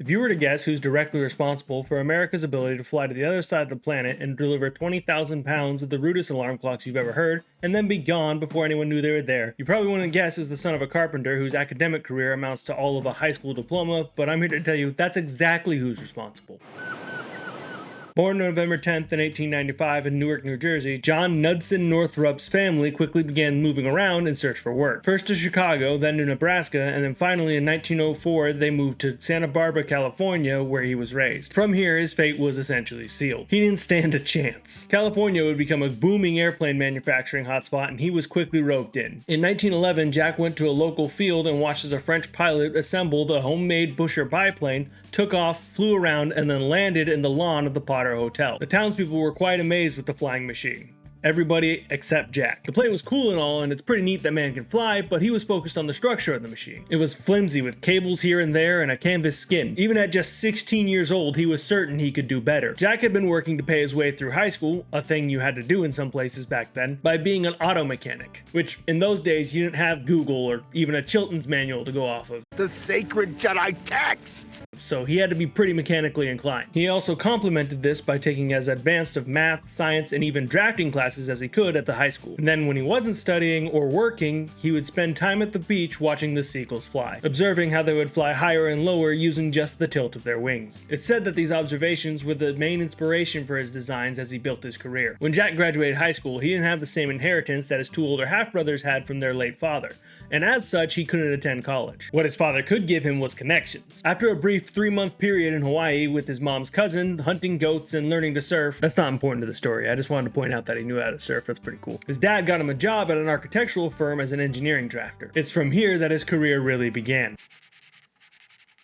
If you were to guess who's directly responsible for America's ability to fly to the other side of the planet and deliver 20,000 pounds of the rudest alarm clocks you've ever heard, and then be gone before anyone knew they were there, you probably wouldn't guess it was the son of a carpenter whose academic career amounts to all of a high school diploma, but I'm here to tell you that's exactly who's responsible. Born November 10th in 1895 in Newark, New Jersey, John Northrop's family quickly began moving around in search for work. First to Chicago, then to Nebraska, and then finally in 1904 they moved to Santa Barbara, California, where he was raised. From here, his fate was essentially sealed. He didn't stand a chance. California would become a booming airplane manufacturing hotspot, and he was quickly roped in. In 1911, Jack went to a local field and watched as a French pilot assembled a homemade Busher biplane, took off, flew around, and then landed in the lawn of the Potter Hotel. The townspeople were quite amazed with the flying machine. Everybody except Jack. The plane was cool and all, and it's pretty neat that man can fly, but he was focused on the structure of the machine. It was flimsy with cables here and there and a canvas skin. Even at just 16 years old, he was certain he could do better. Jack had been working to pay his way through high school, a thing you had to do in some places back then, by being an auto mechanic, which in those days you didn't have Google or even a Chilton's manual to go off of. The sacred Jedi texts! So he had to be pretty mechanically inclined. He also complemented this by taking as advanced of math, science, and even drafting classes as he could at the high school. And then when he wasn't studying or working, he would spend time at the beach watching the seagulls fly, observing how they would fly higher and lower using just the tilt of their wings. It's said that these observations were the main inspiration for his designs as he built his career. When Jack graduated high school, he didn't have the same inheritance that his two older half-brothers had from their late father, and as such, he couldn't attend college. What his father could give him was connections. After a brief 3-month period in Hawaii with his mom's cousin, hunting goats and learning to surf, that's not important to the story, I just wanted to point out that he knew how to surf, that's pretty cool. His dad got him a job at an architectural firm as an engineering drafter. It's from here that his career really began.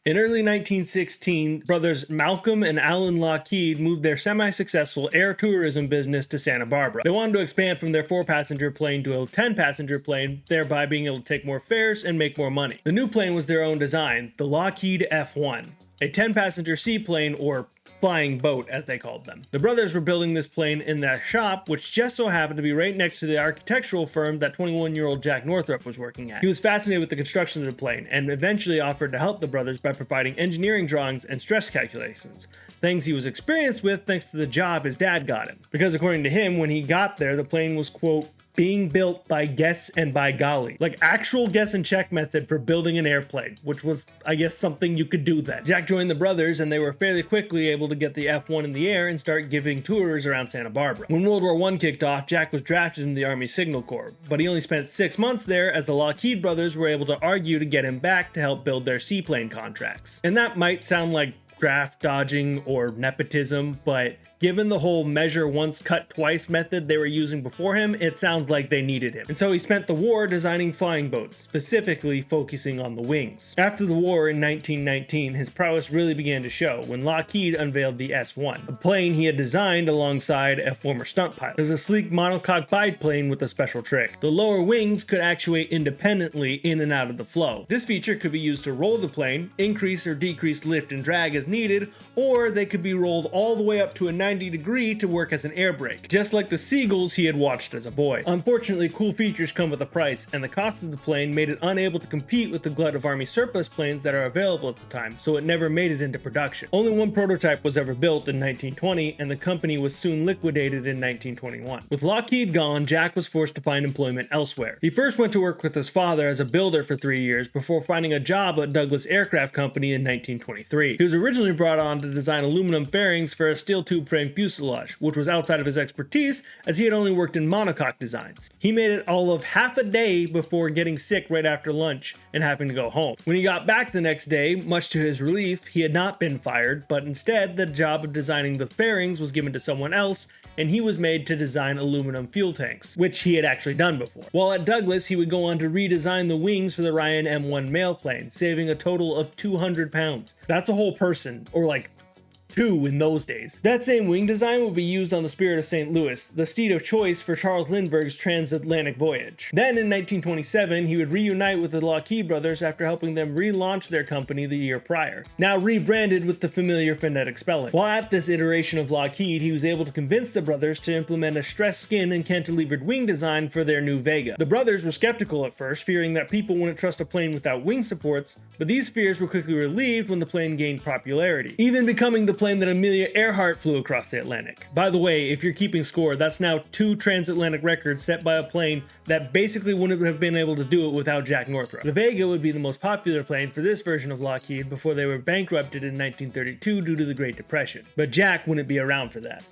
In early 1916, brothers Malcolm and Alan Lockheed moved their semi-successful air tourism business to Santa Barbara. They wanted to expand from their 4-passenger plane to a 10-passenger plane, thereby being able to take more fares and make more money. The new plane was their own design, the Lockheed F-1, a 10-passenger seaplane, or flying boat as they called them. The brothers were building this plane in their shop, which just so happened to be right next to the architectural firm that 21-year-old Jack Northrop was working at. He was fascinated with the construction of the plane and eventually offered to help the brothers by providing engineering drawings and stress calculations, things he was experienced with thanks to the job his dad got him. Because according to him, when he got there, the plane was, quote, being built by guess and by golly. Like actual guess and check method for building an airplane, which was, I guess, something you could do then. Jack joined the brothers and they were fairly quickly able to get the F-1 in the air and start giving tours around Santa Barbara. When World War I kicked off, Jack was drafted into the Army Signal Corps, but he only spent 6 months there as the Lockheed brothers were able to argue to get him back to help build their seaplane contracts. And that might sound like draft dodging or nepotism, but given the whole measure once cut twice method they were using before him, it sounds like they needed him. And so he spent the war designing flying boats, specifically focusing on the wings. After the war in 1919, his prowess really began to show when Lockheed unveiled the S-1, a plane he had designed alongside a former stunt pilot. It was a sleek monocoque biplane with a special trick. The lower wings could actuate independently in and out of the flow. This feature could be used to roll the plane, increase or decrease lift and drag as needed, or they could be rolled all the way up to a 90-degree to work as an air brake, just like the seagulls he had watched as a boy. Unfortunately, cool features come with a price, and the cost of the plane made it unable to compete with the glut of Army surplus planes that are available at the time, so it never made it into production. Only one prototype was ever built in 1920, and the company was soon liquidated in 1921. With Lockheed gone, Jack was forced to find employment elsewhere. He first went to work with his father as a builder for 3 years before finding a job at Douglas Aircraft Company in 1923. He was originally brought on to design aluminum fairings for a steel tube frame fuselage, which was outside of his expertise as he had only worked in monocoque designs. He made it all of half a day before getting sick right after lunch and having to go home. When he got back the next day, much to his relief, he had not been fired, but instead the job of designing the fairings was given to someone else, and he was made to design aluminum fuel tanks, which he had actually done before. While at Douglas, he would go on to redesign the wings for the Ryan M1 mail plane, saving a total of 200 pounds. That's a whole person, or like 2 in those days. That same wing design would be used on the Spirit of St. Louis, the steed of choice for Charles Lindbergh's transatlantic voyage. Then in 1927, he would reunite with the Lockheed brothers after helping them relaunch their company the year prior, now rebranded with the familiar phonetic spelling. While at this iteration of Lockheed, he was able to convince the brothers to implement a stressed skin and cantilevered wing design for their new Vega. The brothers were skeptical at first, fearing that people wouldn't trust a plane without wing supports, but these fears were quickly relieved when the plane gained popularity, even becoming the plane that Amelia Earhart flew across the Atlantic. By the way, if you're keeping score, that's now 2 transatlantic records set by a plane that basically wouldn't have been able to do it without Jack Northrop. The Vega would be the most popular plane for this version of Lockheed before they were bankrupted in 1932 due to the Great Depression. But Jack wouldn't be around for that.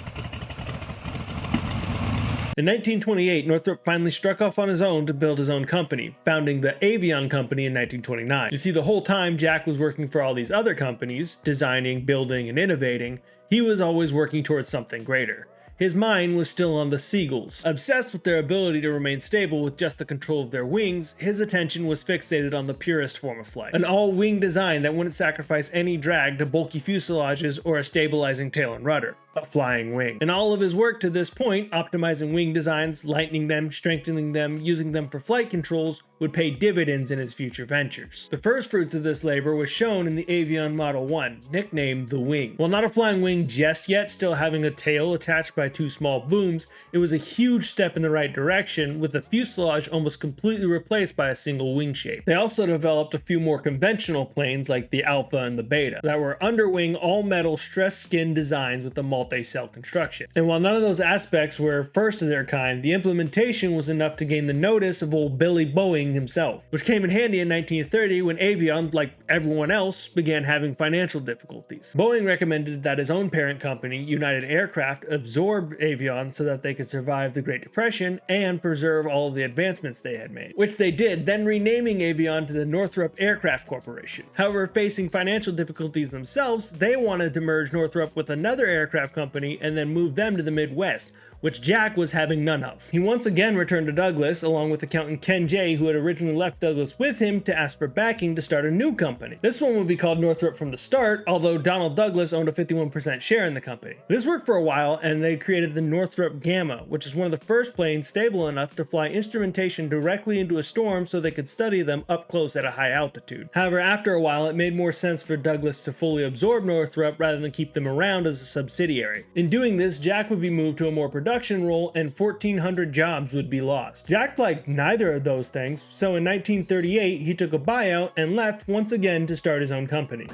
In 1928, Northrop finally struck off on his own to build his own company, founding the Avion Company in 1929. You see, the whole time Jack was working for all these other companies, designing, building, and innovating, he was always working towards something greater. His mind was still on the seagulls. Obsessed with their ability to remain stable with just the control of their wings, his attention was fixated on the purest form of flight. An all-wing design that wouldn't sacrifice any drag to bulky fuselages or a stabilizing tail and rudder. A flying wing. And all of his work to this point, optimizing wing designs, lightening them, strengthening them, using them for flight controls, would pay dividends in his future ventures. The first fruits of this labor was shown in the Avion Model 1, nicknamed the Wing. While not a flying wing just yet, still having a tail attached by 2 small booms, it was a huge step in the right direction, with the fuselage almost completely replaced by a single wing shape. They also developed a few more conventional planes like the Alpha and the Beta, that were underwing all-metal stressed skin designs with a multi-cell construction. And while none of those aspects were first of their kind, the implementation was enough to gain the notice of old Billy Boeing himself, which came in handy in 1930 when Avion, like everyone else, began having financial difficulties. Boeing recommended that his own parent company, United Aircraft, absorb Avion so that they could survive the Great Depression and preserve all of the advancements they had made, which they did, then renaming Avion to the Northrop Aircraft Corporation. However, facing financial difficulties themselves, they wanted to merge Northrop with another aircraft company and then move them to the Midwest, which Jack was having none of. He once again returned to Douglas, along with accountant Ken Jay, who had originally left Douglas with him, to ask for backing to start a new company. This one would be called Northrop from the start, although Donald Douglas owned a 51% share in the company. This worked for a while, and they created the Northrop Gamma, which is one of the first planes stable enough to fly instrumentation directly into a storm so they could study them up close at a high altitude. However, after a while, it made more sense for Douglas to fully absorb Northrop rather than keep them around as a subsidiary. In doing this, Jack would be moved to a more production role and 1,400 jobs would be lost. Jack liked neither of those things, so in 1938 he took a buyout and left once again to start his own company.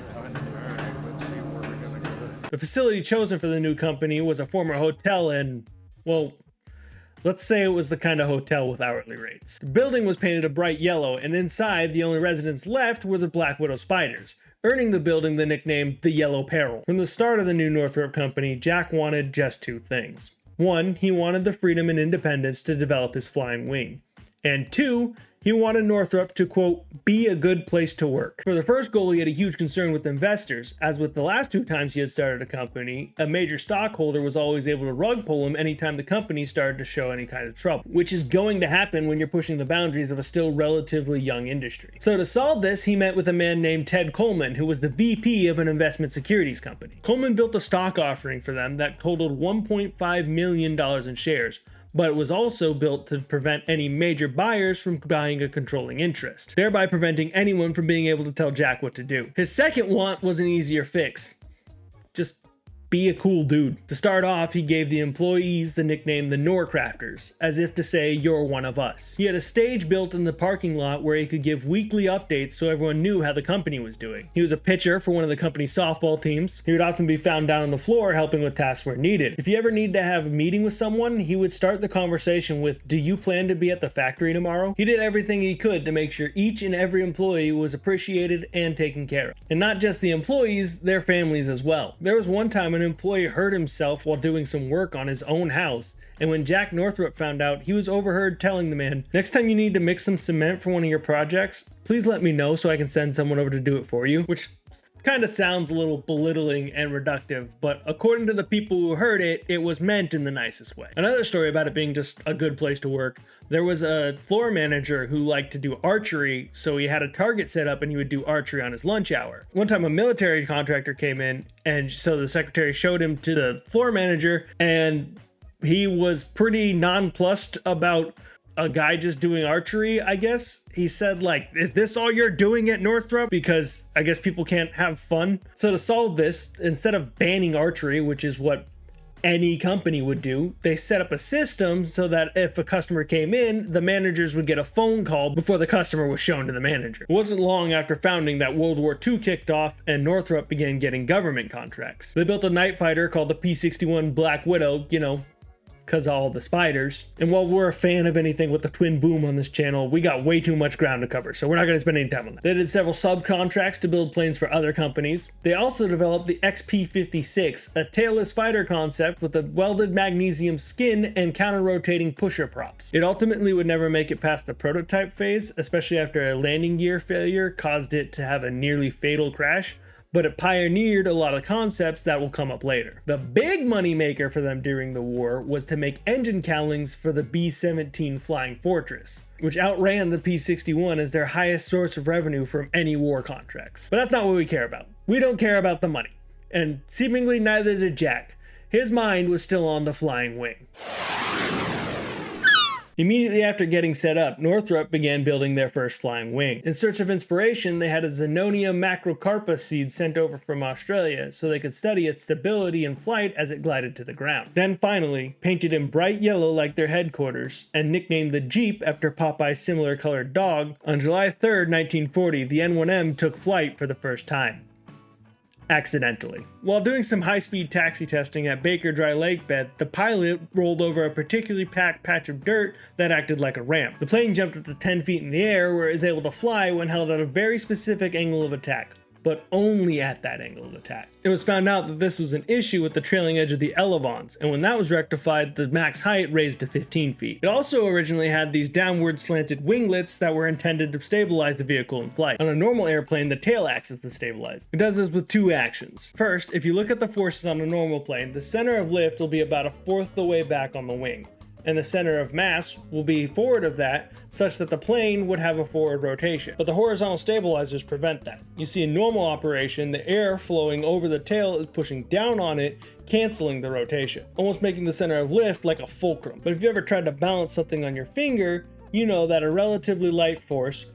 The facility chosen for the new company was a former hotel in, well, let's say it was the kind of hotel with hourly rates. The building was painted a bright yellow, and inside the only residents left were the Black Widow spiders, earning the building the nickname the Yellow Peril. From the start of the new Northrop company, Jack wanted just 2 things. 1, he wanted the freedom and independence to develop his flying wing. And 2, he wanted Northrop to, quote, be a good place to work. For the first goal, he had a huge concern with investors. As with the last 2 times he had started a company, a major stockholder was always able to rug pull him anytime the company started to show any kind of trouble, which is going to happen when you're pushing the boundaries of a still relatively young industry. So to solve this, he met with a man named Ted Coleman, who was the VP of an investment securities company. Coleman built a stock offering for them that totaled $1.5 million in shares, but it was also built to prevent any major buyers from buying a controlling interest, thereby preventing anyone from being able to tell Jack what to do. His second want was an easier fix. Just be a cool dude. To start off, he gave the employees the nickname the Norcrafters, as if to say, you're one of us. He had a stage built in the parking lot where he could give weekly updates so everyone knew how the company was doing. He was a pitcher for one of the company's softball teams. He would often be found down on the floor helping with tasks where needed. If he ever needed to have a meeting with someone, he would start the conversation with, do you plan to be at the factory tomorrow? He did everything he could to make sure each and every employee was appreciated and taken care of. And not just the employees, their families as well. There was one time an employee hurt himself while doing some work on his own house, and when Jack Northrop found out, he was overheard telling the man, next time you need to mix some cement for one of your projects, please let me know so I can send someone over to do it for you, which Kind of sounds a little belittling and reductive, but according to the people who heard it, it was meant in the nicest way. Another story about it being just a good place to work, there was a floor manager who liked to do archery, so he had a target set up and he would do archery on his lunch hour. One time a military contractor came in, and so the secretary showed him to the floor manager, and he was pretty nonplussed about a guy just doing archery, I guess. He said, like, is this all you're doing at Northrop? Because I guess people can't have fun. So to solve this, instead of banning archery, which is what any company would do, they set up a system so that if a customer came in, the managers would get a phone call before the customer was shown to the manager. It wasn't long after founding that World War II kicked off and Northrop began getting government contracts. They built a night fighter called the P-61 Black Widow, you know, because of all the spiders. And while we're a fan of anything with the twin boom on this channel, we got way too much ground to cover, so we're not going to spend any time on that. They did several subcontracts to build planes for other companies. They also developed the XP-56, a tailless fighter concept with a welded magnesium skin and counter-rotating pusher props. It ultimately would never make it past the prototype phase, especially after a landing gear failure caused it to have a nearly fatal crash, but it pioneered a lot of concepts that will come up later. The big money maker for them during the war was to make engine cowlings for the B-17 Flying Fortress, which outran the P-61 as their highest source of revenue from any war contracts. But that's not what we care about. We don't care about the money. And seemingly neither did Jack. His mind was still on the flying wing. Immediately after getting set up, Northrop began building their first flying wing. In search of inspiration, they had a Xenonia macrocarpa seed sent over from Australia so they could study its stability in flight as it glided to the ground. Then finally, painted in bright yellow like their headquarters, and nicknamed the Jeep after Popeye's similar colored dog, on July 3rd, 1940, the N1M took flight for the first time. Accidentally. While doing some high-speed taxi testing at Baker Dry Lake Bed, the pilot rolled over a particularly packed patch of dirt that acted like a ramp. The plane jumped up to 10 feet in the air where it was able to fly when held at a very specific angle of attack, but only at that angle of attack. It was found out that this was an issue with the trailing edge of the elevons, and when that was rectified, the max height raised to 15 feet. It also originally had these downward slanted winglets that were intended to stabilize the vehicle in flight. On a normal airplane, the tail acts as the stabilizer. It does this with two actions. First, if you look at the forces on a normal plane, the center of lift will be about a fourth the way back on the wing, and the center of mass will be forward of that, such that the plane would have a forward rotation. But the horizontal stabilizers prevent that. You see, in normal operation, the air flowing over the tail is pushing down on it, canceling the rotation, almost making the center of lift like a fulcrum. But if you ever tried to balance something on your finger, you know that a relatively light force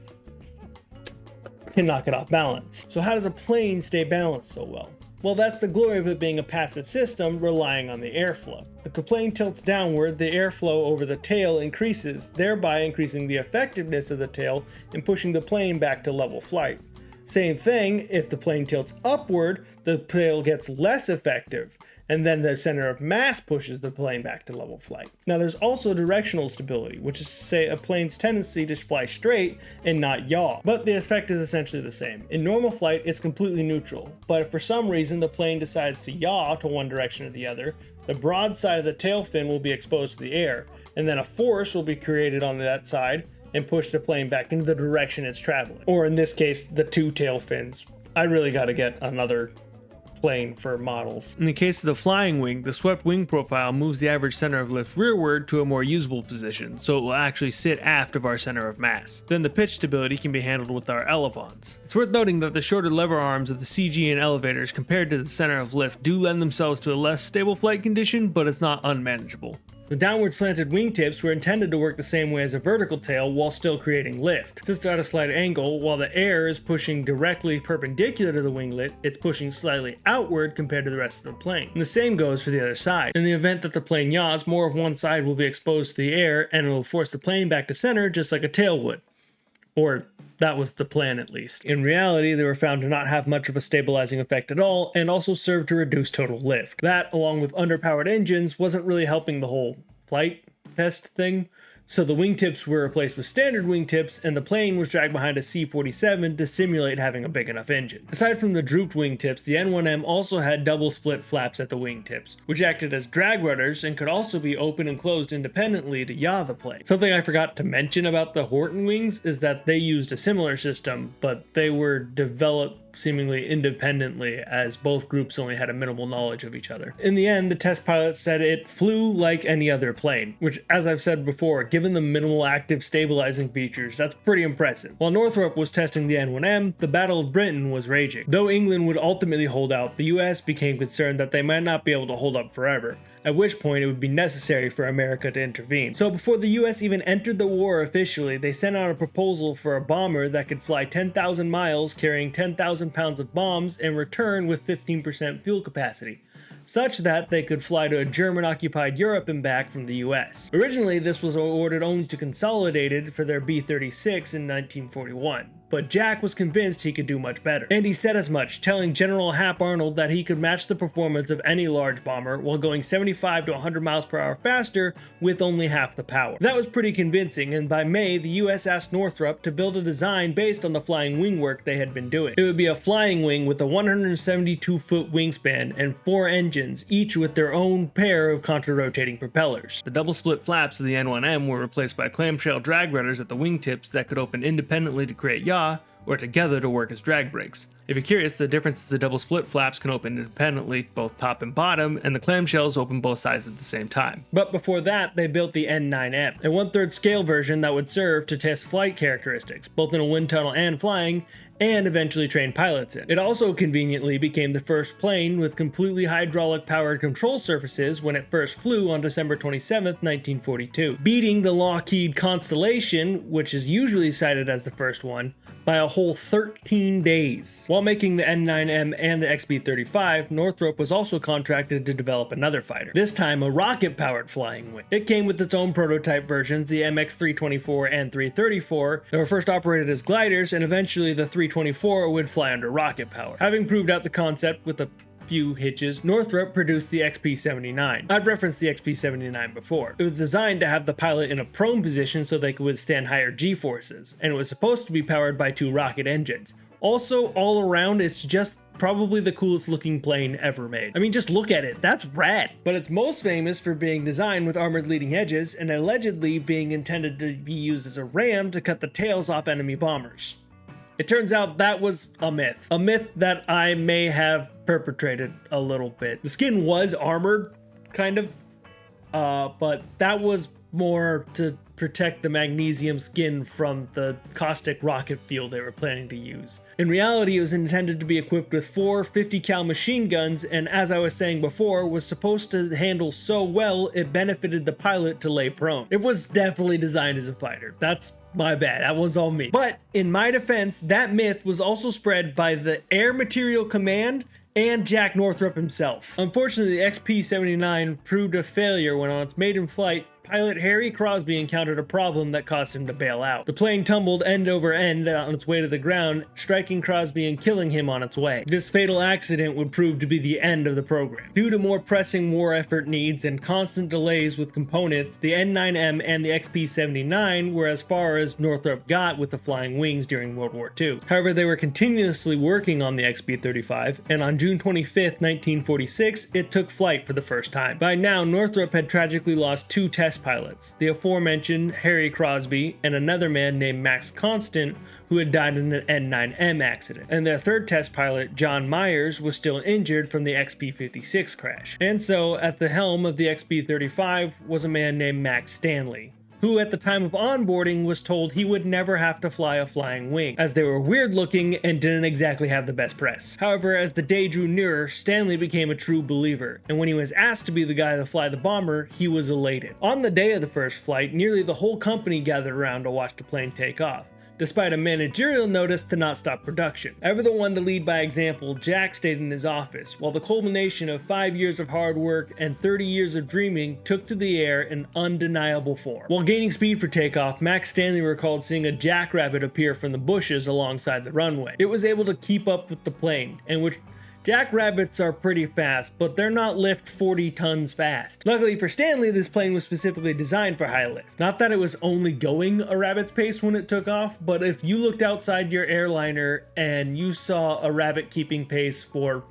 can knock it off balance. So how does a plane stay balanced so well? Well, that's the glory of it being a passive system relying on the airflow. If the plane tilts downward, the airflow over the tail increases, thereby increasing the effectiveness of the tail and pushing the plane back to level flight. Same thing, if the plane tilts upward, the tail gets less effective, and then the center of mass pushes the plane back to level flight. Now there's also directional stability, which is to say a plane's tendency to fly straight and not yaw, but the effect is essentially the same. In normal flight, it's completely neutral, but if for some reason the plane decides to yaw to one direction or the other, the broad side of the tail fin will be exposed to the air, and then a force will be created on that side and push the plane back into the direction it's traveling. Or in this case, the two tail fins. I really gotta get another plane for models. In the case of the flying wing, the swept wing profile moves the average center of lift rearward to a more usable position, so it will actually sit aft of our center of mass. Then the pitch stability can be handled with our elevons. It's worth noting that the shorter lever arms of the CG and elevators compared to the center of lift do lend themselves to a less stable flight condition, but it's not unmanageable. The downward slanted wingtips were intended to work the same way as a vertical tail while still creating lift. Since they're at a slight angle, while the air is pushing directly perpendicular to the winglet, it's pushing slightly outward compared to the rest of the plane. And the same goes for the other side. In the event that the plane yaws, more of one side will be exposed to the air and it will force the plane back to center just like a tail would. Or that was the plan, at least. In reality, they were found to not have much of a stabilizing effect at all, and also served to reduce total lift. That, along with underpowered engines, wasn't really helping the whole flight test thing, so the wingtips were replaced with standard wingtips, and the plane was dragged behind a C-47 to simulate having a big enough engine. Aside from the drooped wingtips, the N1M also had double split flaps at the wingtips, which acted as drag rudders and could also be open and closed independently to yaw the plane. Something I forgot to mention about the Horton wings is that they used a similar system, but they were developed seemingly independently, as both groups only had a minimal knowledge of each other. In the end, the test pilots said it flew like any other plane, which, as I've said before, given the minimal active stabilizing features, that's pretty impressive. While Northrop was testing the N-1M, the Battle of Britain was raging. Though England would ultimately hold out, the US became concerned that they might not be able to hold up forever, at which point it would be necessary for America to intervene. So before the US even entered the war officially, they sent out a proposal for a bomber that could fly 10,000 miles carrying 10,000 pounds of bombs and return with 15% fuel capacity, such that they could fly to a German-occupied Europe and back from the US. Originally, this was awarded only to Consolidated for their B-36 in 1941. But Jack was convinced he could do much better. And he said as much, telling General Hap Arnold that he could match the performance of any large bomber while going 75 to 100 miles per hour faster with only half the power. That was pretty convincing, and by May, the US asked Northrop to build a design based on the flying wing work they had been doing. It would be a flying wing with a 172-foot wingspan and 4 engines, each with their own pair of contra-rotating propellers. The double-split flaps of the N-1M were replaced by clamshell drag rudders at the wingtips that could open independently to create yaw, or together to work as drag brakes. If you're curious, the difference is the double split flaps can open independently, both top and bottom, and the clamshells open both sides at the same time. But before that, they built the N9M, a 1/3 scale version that would serve to test flight characteristics, both in a wind tunnel and flying, and eventually train pilots in. It also conveniently became the first plane with completely hydraulic powered control surfaces when it first flew on December 27, 1942, beating the Lockheed Constellation, which is usually cited as the first one, by a whole 13 days. While making the N9M and the XB-35, Northrop was also contracted to develop another fighter, this time a rocket-powered flying wing. It came with its own prototype versions, the MX-324 and 334, that were first operated as gliders, and eventually the 324 would fly under rocket power. Having proved out the concept with a few hitches, Northrop produced the XP-79. I've referenced the XP-79 before. It was designed to have the pilot in a prone position so they could withstand higher G-forces, and it was supposed to be powered by 2 rocket engines. Also, all around, it's just probably the coolest looking plane ever made. I mean, just look at it, that's rad. But it's most famous for being designed with armored leading edges and allegedly being intended to be used as a ram to cut the tails off enemy bombers. It turns out that was a myth that I may have perpetrated a little bit. The skin was armored, kind of, but that was more to protect the magnesium skin from the caustic rocket fuel they were planning to use. In reality, it was intended to be equipped with 4 50 cal machine guns, and as I was saying before, was supposed to handle so well it benefited the pilot to lay prone. It was definitely designed as a fighter. That's my bad, that was all me. But in my defense, that myth was also spread by the Air Material Command and Jack Northrop himself. Unfortunately, the XP-79 proved a failure when on its maiden flight, pilot Harry Crosby encountered a problem that caused him to bail out. The plane tumbled end over end on its way to the ground, striking Crosby and killing him on its way. This fatal accident would prove to be the end of the program. Due to more pressing war effort needs and constant delays with components, the N9M and the XP-79 were as far as Northrop got with the flying wings during World War II. However, they were continuously working on the XB-35, and on June 25, 1946, it took flight for the first time. By now, Northrop had tragically lost 2 test pilots, the aforementioned Harry Crosby and another man named Max Constant, who had died in an N9M accident. And their third test pilot, John Myers, was still injured from the XP-56 crash. And so, at the helm of the XB-35 was a man named Max Stanley, who at the time of onboarding was told he would never have to fly a flying wing, as they were weird looking and didn't exactly have the best press. However, as the day drew nearer, Stanley became a true believer, and when he was asked to be the guy to fly the bomber, he was elated. On the day of the first flight, nearly the whole company gathered around to watch the plane take off, despite a managerial notice to not stop production. Ever the one to lead by example, Jack stayed in his office, while the culmination of 5 years of hard work and 30 years of dreaming took to the air in undeniable form. While gaining speed for takeoff, Max Stanley recalled seeing a jackrabbit appear from the bushes alongside the runway. It was able to keep up with the plane, and which jackrabbits are pretty fast, but they're not lift 40 tons fast. Luckily for Stanley, this plane was specifically designed for high lift. Not that it was only going a rabbit's pace when it took off, but if you looked outside your airliner and you saw a rabbit keeping pace for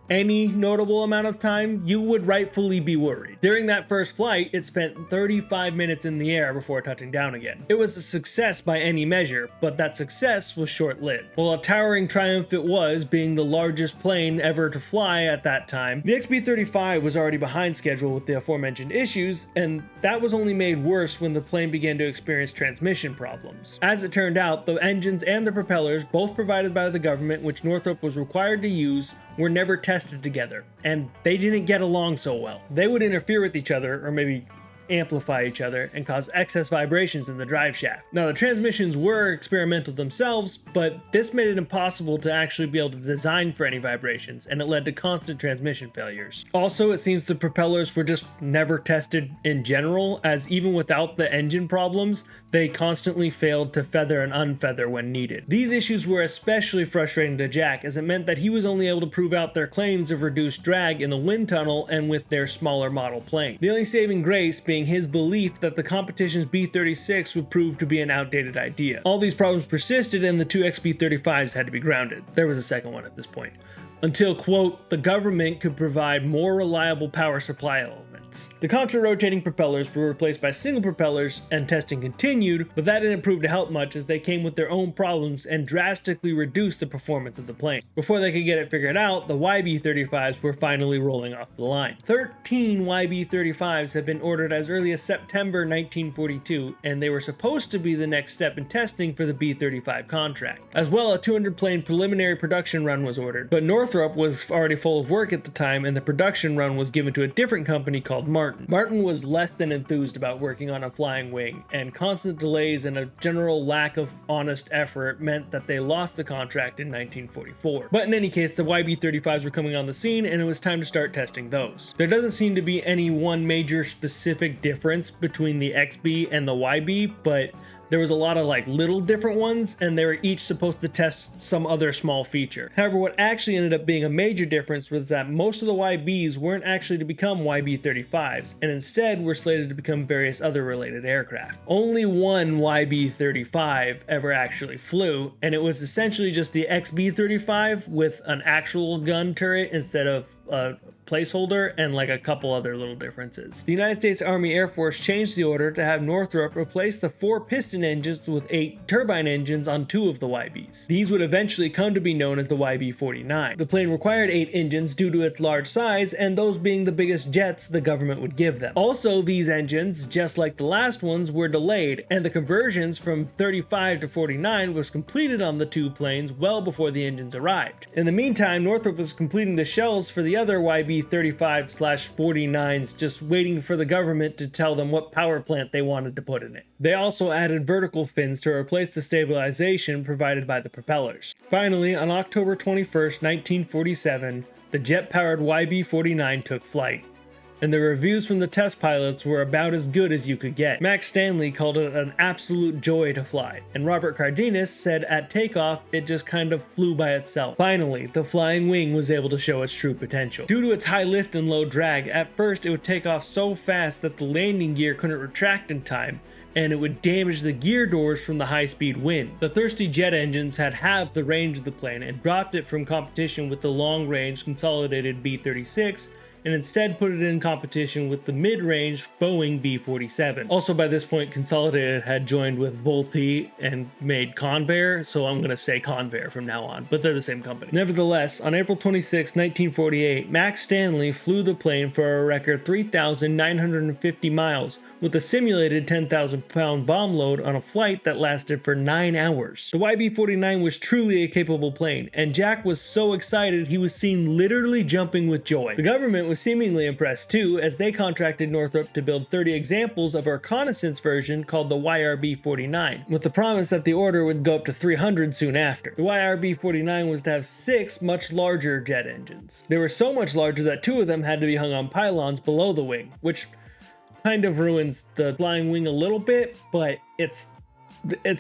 any notable amount of time, you would rightfully be worried. During that first flight, it spent 35 minutes in the air before touching down again. It was a success by any measure, but that success was short-lived. While a towering triumph it was, being the largest plane ever to fly at that time, the XB-35 was already behind schedule with the aforementioned issues, and that was only made worse when the plane began to experience transmission problems. As it turned out, the engines and the propellers, both provided by the government, which Northrop was required to use, were never tested together, and they didn't get along so well. They would interfere with each other, or maybe amplify each other, and cause excess vibrations in the drive shaft. Now, the transmissions were experimental themselves, but this made it impossible to actually be able to design for any vibrations, and it led to constant transmission failures. Also, it seems the propellers were just never tested in general, as even without the engine problems, they constantly failed to feather and unfeather when needed. These issues were especially frustrating to Jack, as it meant that he was only able to prove out their claims of reduced drag in the wind tunnel and with their smaller model plane. The only saving grace being his belief that the competition's B-36 would prove to be an outdated idea. All these problems persisted, and the two XB-35s had to be grounded. There was a second one at this point. Until, quote, the government could provide more reliable power supply elements. The contra-rotating propellers were replaced by single propellers, and testing continued, but that didn't prove to help much, as they came with their own problems and drastically reduced the performance of the plane. Before they could get it figured out, the YB-35s were finally rolling off the line. 13 YB-35s had been ordered as early as September 1942, and they were supposed to be the next step in testing for the B-35 contract. As well, a 200-plane preliminary production run was ordered, but Northrop was already full of work at the time, and the production run was given to a different company called Martin. Martin was less than enthused about working on a flying wing, and constant delays and a general lack of honest effort meant that they lost the contract in 1944. But in any case, the YB-35s were coming on the scene, and it was time to start testing those. There doesn't seem to be any one major specific difference between the XB and the YB, but there was a lot of little different ones, and they were each supposed to test some other small feature. However, what actually ended up being a major difference was that most of the YBs weren't actually to become YB-35s, and instead were slated to become various other related aircraft. Only one YB-35 ever actually flew, and it was essentially just the XB-35 with an actual gun turret instead of a placeholder and a couple other little differences. The United States Army Air Force changed the order to have Northrop replace the 4 piston engines with 8 turbine engines on 2 of the YBs. These would eventually come to be known as the YB-49. The plane required 8 engines due to its large size, and those being the biggest jets the government would give them. Also, these engines, just like the last ones, were delayed, and the conversions from 35 to 49 was completed on the 2 planes well before the engines arrived. In the meantime, Northrop was completing the shells for the other YB-35/49s, just waiting for the government to tell them what power plant they wanted to put in it. They also added vertical fins to replace the stabilization provided by the propellers. Finally, on October 21st, 1947, the jet-powered YB-49 took flight, and the reviews from the test pilots were about as good as you could get. Max Stanley called it an absolute joy to fly, and Robert Cardenas said at takeoff it just kind of flew by itself. Finally, the flying wing was able to show its true potential. Due to its high lift and low drag, at first it would take off so fast that the landing gear couldn't retract in time, and it would damage the gear doors from the high-speed wind. The thirsty jet engines had halved the range of the plane and dropped it from competition with the long-range consolidated B-36, and instead put it in competition with the mid-range Boeing B-47. Also, by this point, Consolidated had joined with Vultee and made Convair, so I'm gonna say Convair from now on, but they're the same company. Nevertheless, on April 26, 1948, Max Stanley flew the plane for a record 3,950 miles, with a simulated 10,000-pound bomb load on a flight that lasted for 9 hours. The YB-49 was truly a capable plane, and Jack was so excited he was seen literally jumping with joy. The government was seemingly impressed too, as they contracted Northrop to build 30 examples of a reconnaissance version called the YRB-49, with the promise that the order would go up to 300 soon after. The YRB-49 was to have 6 much larger jet engines. They were so much larger that 2 of them had to be hung on pylons below the wing, which kind of ruins the flying wing a little bit, but it's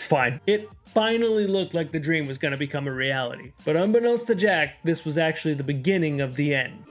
fine. It finally looked like the dream was going to become a reality. But unbeknownst to Jack, this was actually the beginning of the end.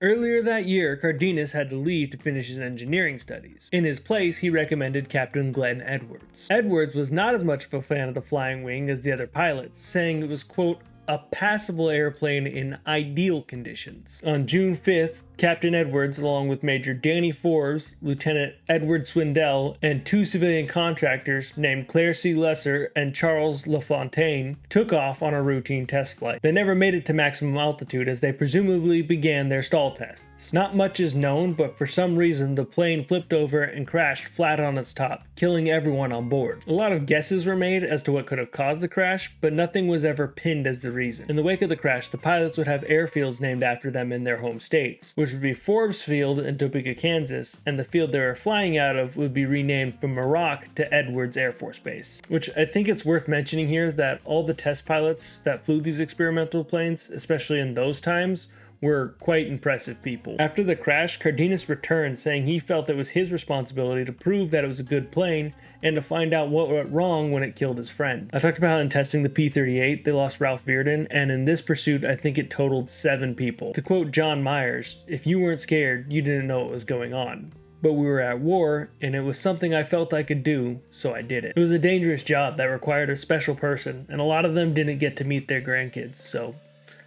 Earlier that year, Cardenas had to leave to finish his engineering studies. In his place, he recommended Captain Glenn Edwards. Edwards was not as much of a fan of the flying wing as the other pilots, saying it was, quote, a passable airplane in ideal conditions. On June 5th, Captain Edwards, along with Major Danny Forbes, Lieutenant Edward Swindell, and 2 civilian contractors named Claire C. Lesser and Charles LaFontaine, took off on a routine test flight. They never made it to maximum altitude as they presumably began their stall tests. Not much is known, but for some reason the plane flipped over and crashed flat on its top, killing everyone on board. A lot of guesses were made as to what could have caused the crash, but nothing was ever pinned as the reason. In the wake of the crash, the pilots would have airfields named after them in their home states, which would be Forbes Field in Topeka, Kansas, and the field they were flying out of would be renamed from Muroc to Edwards Air Force Base. Which I think it's worth mentioning here that all the test pilots that flew these experimental planes, especially in those times, were quite impressive people. After the crash, Cardenas returned saying he felt it was his responsibility to prove that it was a good plane and to find out what went wrong when it killed his friend. I talked about how in testing the P-38 they lost Ralph Bearden, and in this pursuit I think it totaled 7 people. To quote John Myers, "If you weren't scared, you didn't know what was going on. But we were at war, and it was something I felt I could do, so I did it." It was a dangerous job that required a special person, and a lot of them didn't get to meet their grandkids, so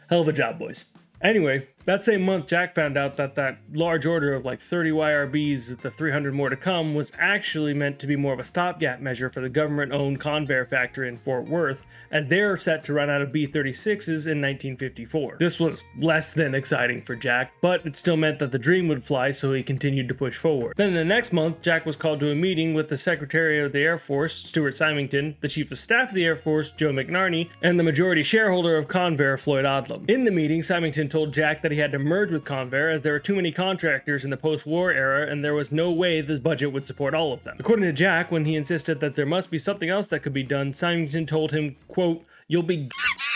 hell of a job, boys. Anyway, that same month, Jack found out that that large order of like 30 YRBs with the 300 more to come was actually meant to be more of a stopgap measure for the government-owned Convair factory in Fort Worth, as they're set to run out of B-36s in 1954. This was less than exciting for Jack, but it still meant that the dream would fly, so he continued to push forward. Then the next month, Jack was called to a meeting with the Secretary of the Air Force, Stuart Symington, the Chief of Staff of the Air Force, Joe McNarney, and the majority shareholder of Convair, Floyd Odlum. In the meeting, Symington told Jack that he had to merge with Convair as there were too many contractors in the post-war era and there was no way the budget would support all of them. According to Jack, when he insisted that there must be something else that could be done, Symington told him, quote, "You'll be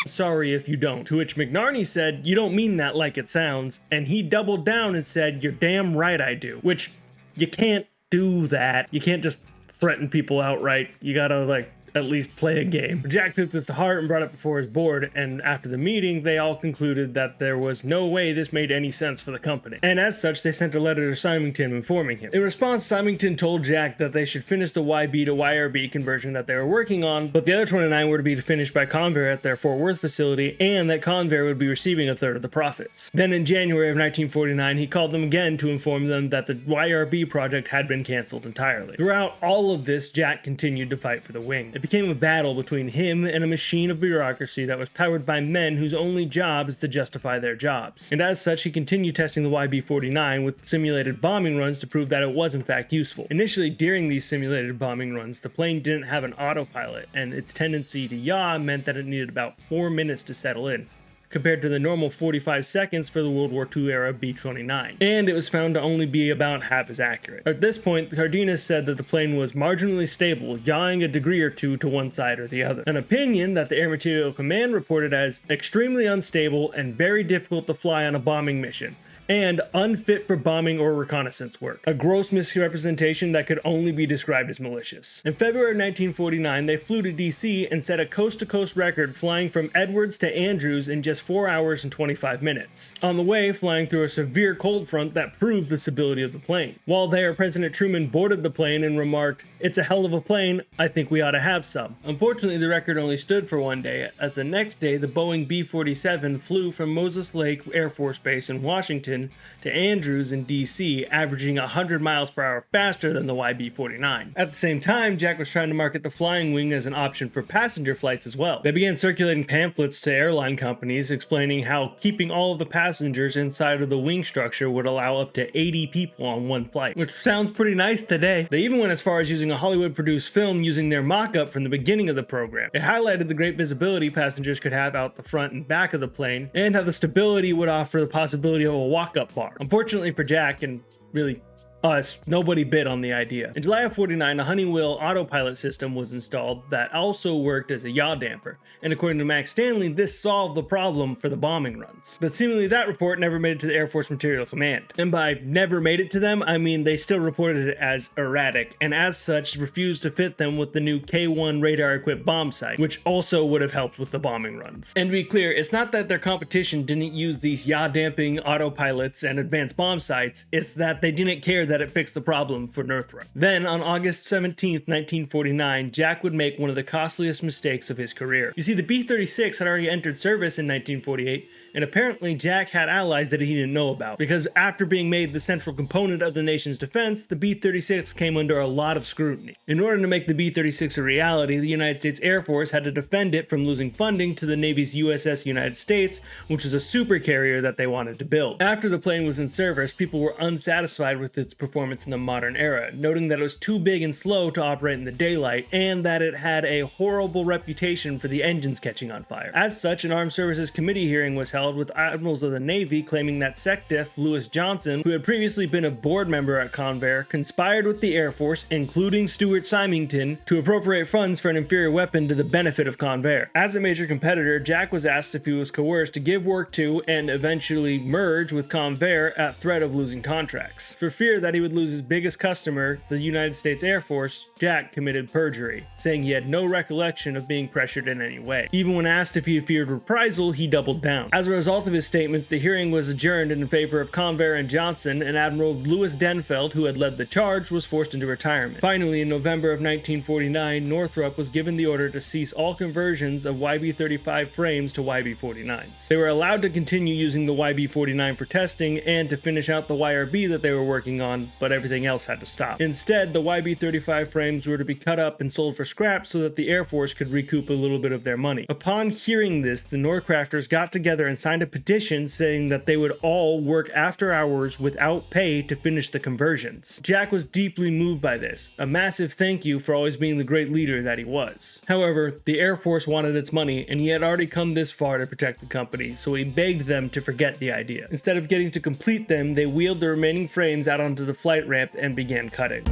sorry if you don't," to which McNarney said, "You don't mean that like it sounds," and he doubled down and said, "You're damn right I do," which you can't do that. You can't just threaten people outright. You gotta at least play a game. Jack took this to heart and brought it before his board, and after the meeting, they all concluded that there was no way this made any sense for the company. And as such, they sent a letter to Symington informing him. In response, Symington told Jack that they should finish the YB to YRB conversion that they were working on, but the other 29 were to be finished by Convair at their Fort Worth facility, and that Convair would be receiving a third of the profits. Then in January of 1949, he called them again to inform them that the YRB project had been canceled entirely. Throughout all of this, Jack continued to fight for the wing. It became a battle between him and a machine of bureaucracy that was powered by men whose only job is to justify their jobs. And as such, he continued testing the YB-49 with simulated bombing runs to prove that it was in fact useful. Initially, during these simulated bombing runs, the plane didn't have an autopilot, and its tendency to yaw meant that it needed about 4 minutes to settle in, compared to the normal 45 seconds for the World War II era B-29, and it was found to only be about half as accurate. At this point, Cardenas said that the plane was marginally stable, yawing a degree or two to one side or the other, an opinion that the Air Materiel Command reported as extremely unstable and very difficult to fly on a bombing mission, and unfit for bombing or reconnaissance work, a gross misrepresentation that could only be described as malicious. In February 1949, they flew to DC and set a coast-to-coast record flying from Edwards to Andrews in just 4 hours and 25 minutes. On the way, flying through a severe cold front that proved the stability of the plane. While there, President Truman boarded the plane and remarked, "It's a hell of a plane, I think we ought to have some." Unfortunately, the record only stood for one day, as the next day the Boeing B-47 flew from Moses Lake Air Force Base in Washington to Andrews in DC, averaging 100 miles per hour faster than the YB-49. At the same time, Jack was trying to market the flying wing as an option for passenger flights as well. They began circulating pamphlets to airline companies explaining how keeping all of the passengers inside of the wing structure would allow up to 80 people on one flight, which sounds pretty nice today. They even went as far as using a Hollywood-produced film using their mock-up from the beginning of the program. It highlighted the great visibility passengers could have out the front and back of the plane, and how the stability would offer the possibility of a walk-up bar. Unfortunately for Jack, and really us, nobody bid on the idea. In July of 49, a Honeywell autopilot system was installed that also worked as a yaw damper, and according to Max Stanley, this solved the problem for the bombing runs. But seemingly that report never made it to the Air Force Materiel Command. And by never made it to them, I mean they still reported it as erratic, and as such refused to fit them with the new K-1 radar-equipped bomb sight, which also would have helped with the bombing runs. And to be clear, it's not that their competition didn't use these yaw damping autopilots and advanced bomb sights, it's that they didn't care that it fixed the problem for Northrop. Then, on August 17, 1949, Jack would make one of the costliest mistakes of his career. You see, the B-36 had already entered service in 1948, and apparently Jack had allies that he didn't know about, because after being made the central component of the nation's defense, the B-36 came under a lot of scrutiny. In order to make the B-36 a reality, the United States Air Force had to defend it from losing funding to the Navy's USS United States, which was a supercarrier that they wanted to build. After the plane was in service, people were unsatisfied with its performance in the modern era, noting that it was too big and slow to operate in the daylight, and that it had a horrible reputation for the engines catching on fire. As such, an Armed Services Committee hearing was held with admirals of the Navy claiming that SecDef Lewis Johnson, who had previously been a board member at Convair, conspired with the Air Force, including Stuart Symington, to appropriate funds for an inferior weapon to the benefit of Convair. As a major competitor, Jack was asked if he was coerced to give work to and eventually merge with Convair at threat of losing contracts. For fear that he would lose his biggest customer, the United States Air Force, Jack committed perjury, saying he had no recollection of being pressured in any way. Even when asked if he feared reprisal, he doubled down. As a result of his statements, the hearing was adjourned in favor of Convair and Johnson, and Admiral Louis Denfeld, who had led the charge, was forced into retirement. Finally, in November of 1949, Northrop was given the order to cease all conversions of YB-35 frames to YB-49s. They were allowed to continue using the YB-49 for testing and to finish out the YRB that they were working on, but everything else had to stop. Instead, the YB-35 frames were to be cut up and sold for scrap so that the Air Force could recoup a little bit of their money. Upon hearing this, the Norcrafters got together and signed a petition saying that they would all work after hours without pay to finish the conversions. Jack was deeply moved by this, a massive thank you for always being the great leader that he was. However, the Air Force wanted its money, and he had already come this far to protect the company, so he begged them to forget the idea. Instead of getting to complete them, they wheeled the remaining frames out onto the flight ramp and began cutting.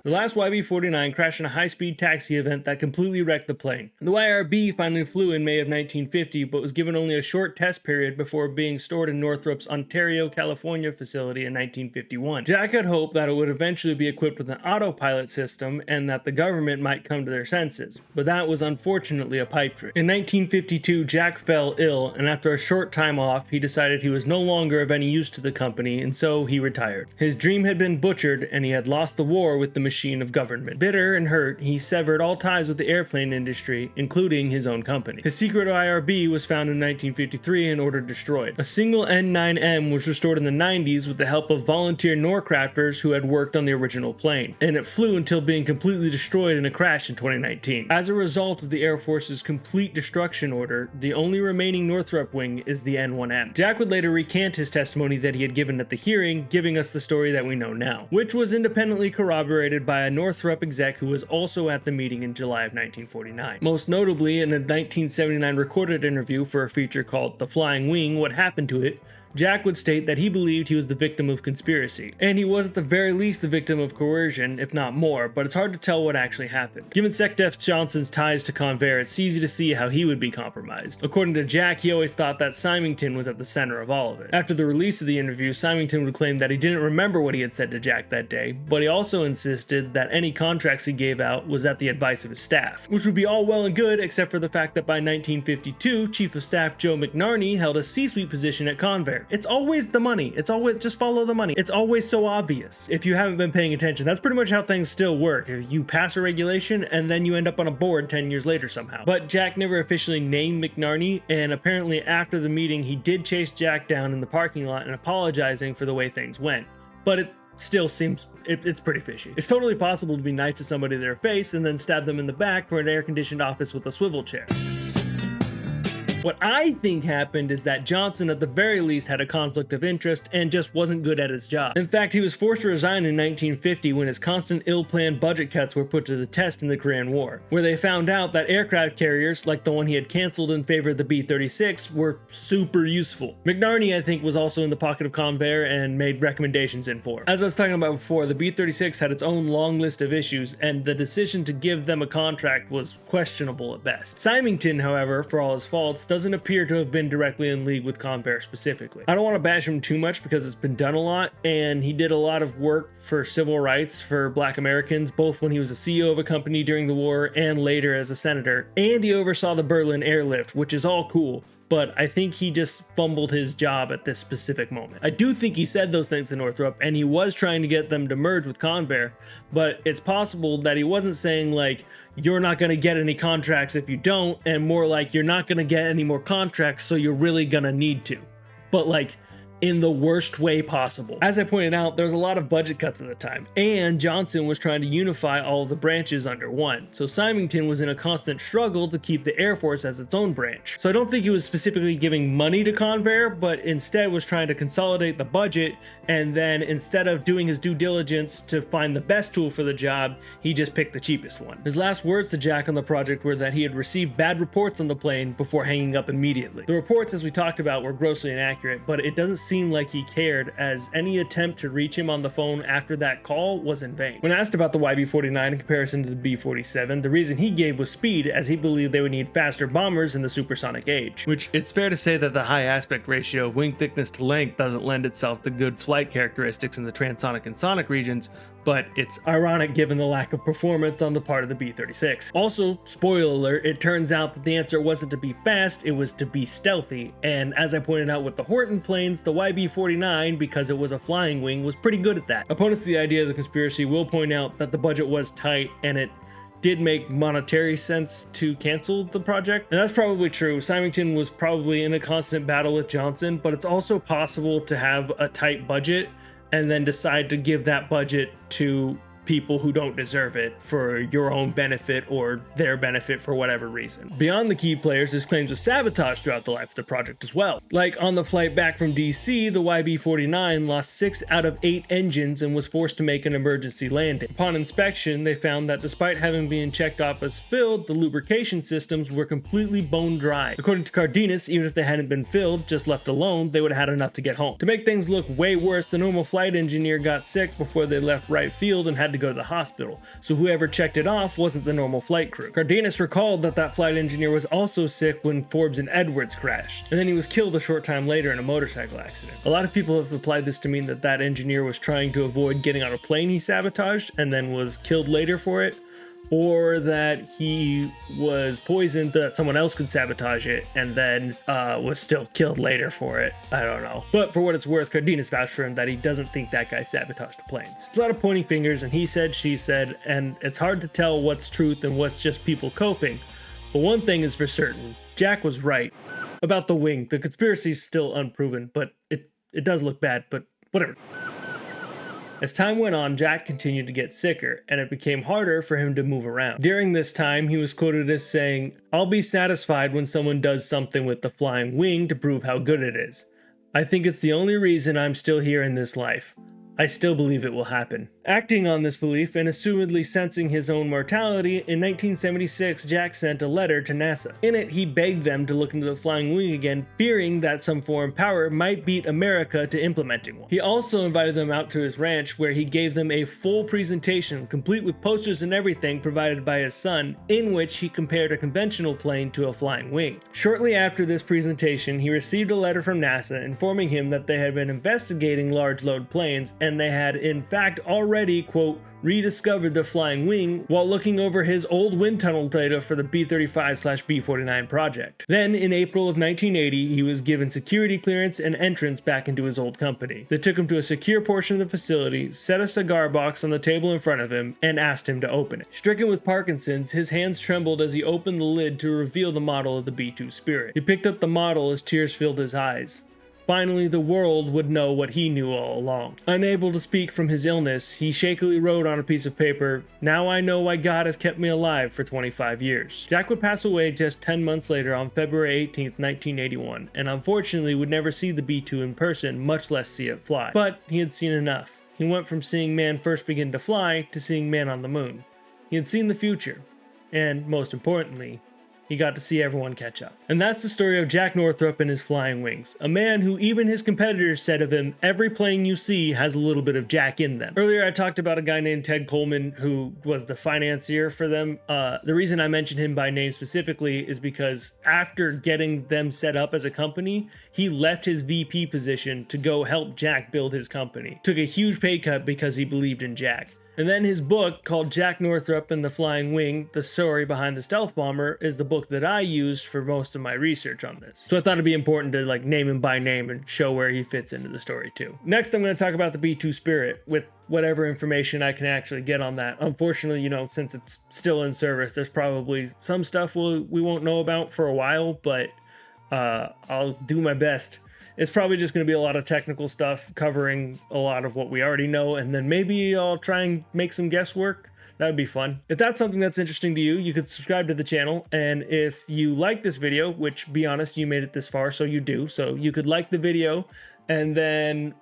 The last YB-49 crashed in a high-speed taxi event that completely wrecked the plane. The YRB finally flew in May of 1950, but was given only a short test period before being stored in Northrop's Ontario, California facility in 1951. Jack had hoped that it would eventually be equipped with an autopilot system and that the government might come to their senses, but that was unfortunately a pipe dream. In 1952, Jack fell ill, and after a short time off, he decided he was no longer of any use to the company, and so he retired. His dream had been butchered, and he had lost the war with the machine of government. Bitter and hurt, he severed all ties with the airplane industry, including his own company. His secret IRB was found in 1953 and ordered destroyed. A single N9M was restored in the 90s with the help of volunteer Norcrafters who had worked on the original plane, and it flew until being completely destroyed in a crash in 2019. As a result of the Air Force's complete destruction order, the only remaining Northrop wing is the N1M. Jack would later recant his testimony that he had given at the hearing, giving us the story that we know now, which was independently corroborated by a Northrop exec who was also at the meeting in July of 1949. Most notably, in a 1979 recorded interview for a feature called The Flying Wing, What Happened to It, Jack would state that he believed he was the victim of conspiracy, and he was at the very least the victim of coercion, if not more, but it's hard to tell what actually happened. Given SecDef Johnson's ties to Convair, it's easy to see how he would be compromised. According to Jack, he always thought that Symington was at the center of all of it. After the release of the interview, Symington would claim that he didn't remember what he had said to Jack that day, but he also insisted that any contracts he gave out was at the advice of his staff, which would be all well and good except for the fact that by 1952, Chief of Staff Joe McNarney held a C-suite position at Convair. It's always the money. It's always just follow the money. It's always so obvious. If you haven't been paying attention, that's pretty much how things still work. You pass a regulation and then you end up on a board 10 years later somehow. But Jack never officially named McNarney, and apparently after the meeting, he did chase Jack down in the parking lot and apologizing for the way things went. But it still seems it's pretty fishy. It's totally possible to be nice to somebody to their face and then stab them in the back for an air-conditioned office with a swivel chair. What I think happened is that Johnson at the very least had a conflict of interest and just wasn't good at his job. In fact, he was forced to resign in 1950 when his constant ill-planned budget cuts were put to the test in the Korean War, where they found out that aircraft carriers, like the one he had canceled in favor of the B-36, were super useful. McNarney, I think, was also in the pocket of Convair and made recommendations in for. As I was talking about before, the B-36 had its own long list of issues, and the decision to give them a contract was questionable at best. Symington, however, for all his faults, doesn't appear to have been directly in league with Convair specifically. I don't want to bash him too much because it's been done a lot, and he did a lot of work for civil rights for Black Americans, both when he was a CEO of a company during the war and later as a senator, and he oversaw the Berlin airlift, which is all cool. but I think he just fumbled his job at this specific moment. I do think he said those things to Northrop, and he was trying to get them to merge with Convair, but it's possible that he wasn't saying like, you're not going to get any contracts if you don't, and more like, you're not going to get any more contracts, so you're really going to need to. But like, in the worst way possible. As I pointed out, there was a lot of budget cuts at the time, and Johnson was trying to unify all of the branches under one. So Symington was in a constant struggle to keep the Air Force as its own branch. So I don't think he was specifically giving money to Convair, but instead was trying to consolidate the budget, and then instead of doing his due diligence to find the best tool for the job, he just picked the cheapest one. His last words to Jack on the project were that he had received bad reports on the plane before hanging up immediately. The reports, as we talked about, were grossly inaccurate, but it doesn't seem like he cared, as any attempt to reach him on the phone after that call was in vain. When asked about the YB-49 in comparison to the B-47, the reason he gave was speed, as he believed they would need faster bombers in the supersonic age. Which, it's fair to say that the high aspect ratio of wing thickness to length doesn't lend itself to good flight characteristics in the transonic and sonic regions, but it's ironic given the lack of performance on the part of the B-36. Also, spoiler alert, it turns out that the answer wasn't to be fast, it was to be stealthy, and as I pointed out with the Horton planes, the YB-49, because it was a flying wing, was pretty good at that. Opponents to the idea of the conspiracy will point out that the budget was tight, and it did make monetary sense to cancel the project, and that's probably true. Symington was probably in a constant battle with Johnson, but it's also possible to have a tight budget and then decide to give that budget to people who don't deserve it for your own benefit or their benefit for whatever reason. Beyond the key players, there's claims of sabotage throughout the life of the project as well. Like on the flight back from DC, the YB-49 lost 6 out of 8 engines and was forced to make an emergency landing. Upon inspection, they found that despite having been checked off as filled, the lubrication systems were completely bone dry. According to Cardenas, even if they hadn't been filled, just left alone, they would have had enough to get home. To make things look way worse, the normal flight engineer got sick before they left right field and had to go to the hospital, so whoever checked it off wasn't the normal flight crew. Cardenas recalled that that flight engineer was also sick when Forbes and Edwards crashed, and then he was killed a short time later in a motorcycle accident. A lot of people have applied this to mean that that engineer was trying to avoid getting on a plane he sabotaged and then was killed later for it, or that he was poisoned so that someone else could sabotage it and then was still killed later for it. I don't know. But for what it's worth, Cardenas vouched for him that he doesn't think that guy sabotaged the planes. It's a lot of pointing fingers and he said, she said, and it's hard to tell what's truth and what's just people coping. But one thing is for certain, Jack was right about the wing. The conspiracy's still unproven, but it does look bad, but whatever. As time went on, Jack continued to get sicker, and it became harder for him to move around. During this time, he was quoted as saying, "I'll be satisfied when someone does something with the flying wing to prove how good it is. I think it's the only reason I'm still here in this life. I still believe it will happen." Acting on this belief and assumedly sensing his own mortality, in 1976 Jack sent a letter to NASA. In it, he begged them to look into the flying wing again, fearing that some foreign power might beat America to implementing one. He also invited them out to his ranch, where he gave them a full presentation, complete with posters and everything provided by his son, in which he compared a conventional plane to a flying wing. Shortly after this presentation, he received a letter from NASA informing him that they had been investigating large load planes, and they had in fact already, quote, rediscovered the flying wing while looking over his old wind tunnel data for the B-35/B-49 project. Then, in April of 1980, he was given security clearance and entrance back into his old company. They took him to a secure portion of the facility, set a cigar box on the table in front of him, and asked him to open it. Stricken with Parkinson's, his hands trembled as he opened the lid to reveal the model of the B-2 Spirit. He picked up the model as tears filled his eyes. Finally, the world would know what he knew all along. Unable to speak from his illness, he shakily wrote on a piece of paper, "Now I know why God has kept me alive for 25 years. Jack would pass away just 10 months later on February 18th, 1981, and unfortunately would never see the B-2 in person, much less see it fly. But he had seen enough. He went from seeing man first begin to fly to seeing man on the moon. He had seen the future, and most importantly, he got to see everyone catch up. And that's the story of Jack Northrop and his flying wings. A man who even his competitors said of him, every plane you see has a little bit of Jack in them. Earlier I talked about a guy named Ted Coleman who was the financier for them. The reason I mentioned him by name specifically is because after getting them set up as a company, he left his VP position to go help Jack build his company. Took a huge pay cut because he believed in Jack. And then his book called Jack Northrop and the Flying Wing, the story behind the stealth bomber, is the book that I used for most of my research on this. So I thought it'd be important to like name him by name and show where he fits into the story too. Next, I'm going to talk about the B-2 Spirit with whatever information I can actually get on that. Unfortunately, you know, since it's still in service, there's probably some stuff we won't know about for a while, but I'll do my best. It's probably just going to be a lot of technical stuff covering a lot of what we already know, and then maybe I'll try and make some guesswork. That would be fun. If that's something that's interesting to you, you could subscribe to the channel, and if you like this video, which, be honest, you made it this far, so you do, so you could like the video, and then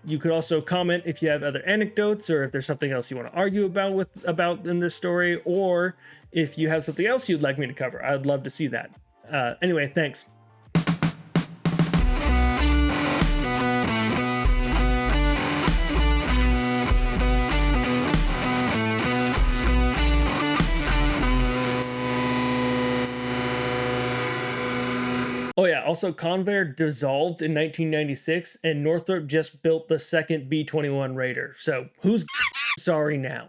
you could also comment if you have other anecdotes, or if there's something else you want to argue about in this story, or if you have something else you'd like me to cover. I'd love to see that. Anyway, thanks. Oh yeah, also Convair dissolved in 1996 and Northrop just built the second B-21 Raider. So who's sorry now?